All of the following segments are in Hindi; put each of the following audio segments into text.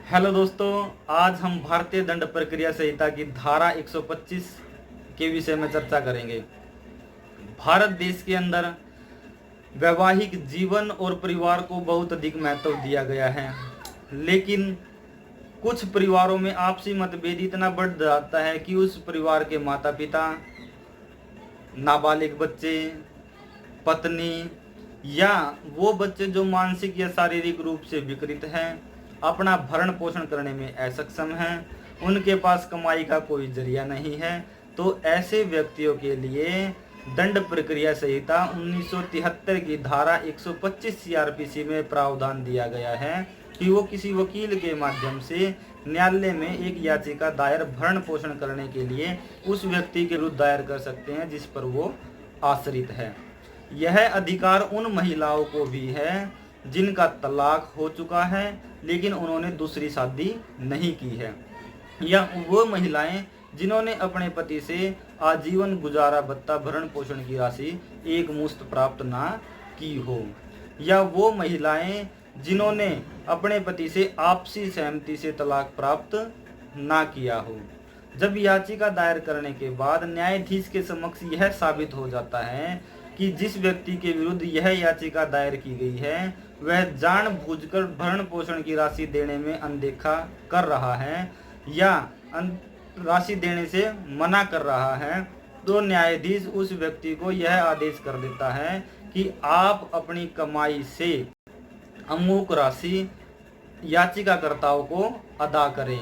हेलो दोस्तों, आज हम भारतीय दंड प्रक्रिया संहिता की धारा 125 के विषय में चर्चा करेंगे। भारत देश के अंदर वैवाहिक जीवन और परिवार को बहुत अधिक महत्व दिया गया है, लेकिन कुछ परिवारों में आपसी मतभेद इतना बढ़ जाता है कि उस परिवार के माता पिता, नाबालिग बच्चे, पत्नी या वो बच्चे जो मानसिक या शारीरिक रूप से विकृत हैं, अपना भरण पोषण करने में असक्षम हैं, उनके पास कमाई का कोई जरिया नहीं है, तो ऐसे व्यक्तियों के लिए दंड प्रक्रिया संहिता 1973 की धारा 125 सीआरपीसी में प्रावधान दिया गया है कि वो किसी वकील के माध्यम से न्यायालय में एक याचिका दायर भरण पोषण करने के लिए उस व्यक्ति के विरुद्ध दायर कर सकते हैं जिस पर वो आश्रित है। यह अधिकार उन महिलाओं को भी है जिनका तलाक हो चुका है लेकिन उन्होंने दूसरी शादी नहीं की है, या वो महिलाएं जिन्होंने अपने पति से आजीवन गुजारा भत्ता भरण पोषण की राशि एक मुश्त प्राप्त ना की हो, या वो महिलाएं जिन्होंने अपने पति से आपसी सहमति से तलाक प्राप्त ना किया हो। जब याचिका दायर करने के बाद न्यायाधीश के समक्ष यह साबित हो जाता है कि जिस व्यक्ति के विरुद्ध यह याचिका दायर की गई है वह जानबूझकर भरण पोषण की राशि देने में अनदेखा कर रहा है या राशि देने से मना कर रहा है, तो न्यायाधीश उस व्यक्ति को यह आदेश कर देता है कि आप अपनी कमाई से अमुक राशि याचिकाकर्ताओं को अदा करें।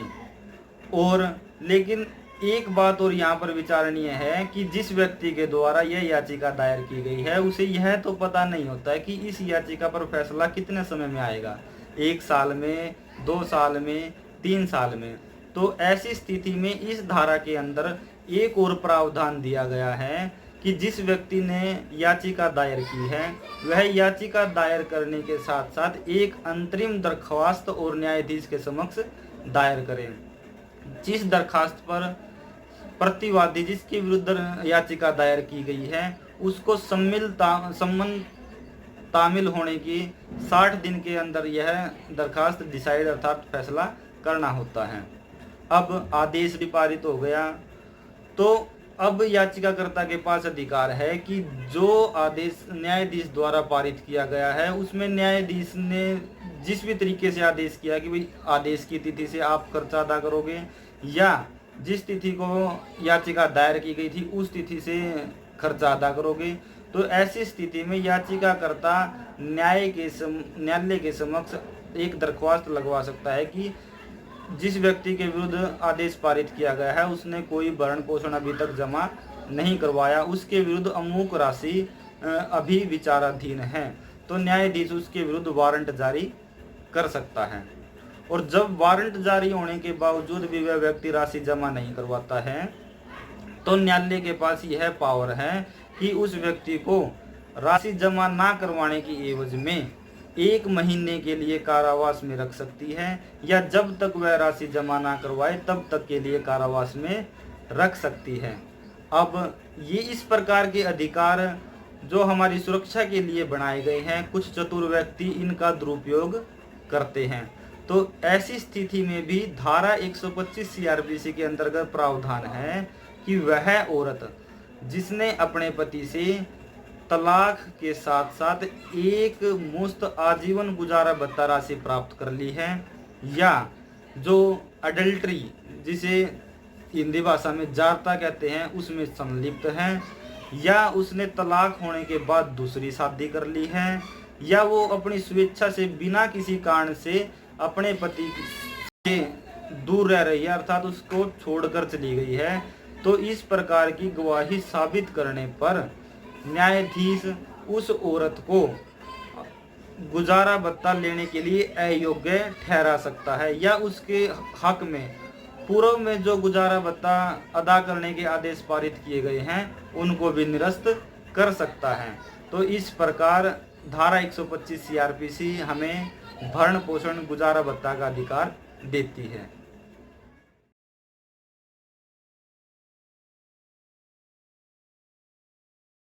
और लेकिन एक बात और यहाँ पर विचारणीय है कि जिस व्यक्ति के द्वारा यह याचिका दायर की गई है उसे यह तो पता नहीं होता है कि इस याचिका पर फैसला कितने समय में आएगा, 1 साल में, 2 साल में, 3 साल में। तो ऐसी स्थिति में इस धारा के अंदर एक और प्रावधान दिया गया है कि जिस व्यक्ति ने याचिका दायर की है वह याचिका दायर करने के साथ साथ एक अंतरिम दरख्वास्त और न्यायाधीश के समक्ष दायर करें। जिस दरखास्त पर प्रतिवादी जिसके विरुद्ध याचिका दायर की गई है उसको सम्मन तामिल होने की 60 दिन के अंदर यह दरखास्त डिसाइड अर्थात फैसला करना होता है। अब आदेश भी पारित हो गया तो अब याचिकाकर्ता के पास अधिकार है कि जो आदेश न्यायाधीश द्वारा पारित किया गया है उसमें न्यायाधीश ने जिस भी तरीके से आदेश किया कि भाई आदेश की तिथि से आप खर्चा अदा करोगे या जिस तिथि को याचिका दायर की गई थी उस तिथि से खर्चा अदा करोगे, तो ऐसी स्थिति में याचिकाकर्ता न्यायालय के समक्ष एक दरख्वास्त लगवा सकता है कि जिस व्यक्ति के विरुद्ध आदेश पारित किया गया है उसने कोई भरण पोषण अभी तक जमा नहीं करवाया, उसके विरुद्ध अमुक राशि अभी विचाराधीन है, तो न्यायाधीश उसके विरुद्ध वारंट जारी कर सकता है। और जब वारंट जारी होने के बावजूद भी वह व्यक्ति राशि जमा नहीं करवाता है तो न्यायालय के पास यह पावर है कि उस व्यक्ति को राशि जमा ना करवाने की एवज में 1 महीने के लिए कारावास में रख सकती है या जब तक वह राशि जमा ना करवाए तब तक के लिए कारावास में रख सकती है। अब ये इस प्रकार के अधिकार जो हमारी सुरक्षा के लिए बनाए गए हैं, कुछ चतुर व्यक्ति इनका दुरुपयोग करते हैं। तो ऐसी स्थिति में भी धारा 125 सीआरपीसी के अंतर्गत प्रावधान है कि वह औरत जिसने अपने पति से तलाक के साथ साथ एक मुश्त आजीवन गुजारा भत्ता राशि प्राप्त कर ली है या जो अडल्ट्री जिसे हिंदी भाषा में जारता कहते हैं उसमें संलिप्त है, या उसने तलाक होने के बाद दूसरी शादी कर ली है, या वो अपनी स्वेच्छा से बिना किसी कारण से अपने पति से दूर रह रही है अर्थात उसको छोड़कर चली गई है, तो इस प्रकार की गवाही साबित करने पर न्यायाधीश उस औरत को गुजारा भत्ता लेने के लिए अयोग्य ठहरा सकता है या उसके हक में पूर्व में जो गुजारा भत्ता अदा करने के आदेश पारित किए गए हैं उनको भी निरस्त कर सकता है। तो इस प्रकार धारा 125 सीआरपीसी हमें भरण पोषण गुजारा भत्ता का अधिकार देती है।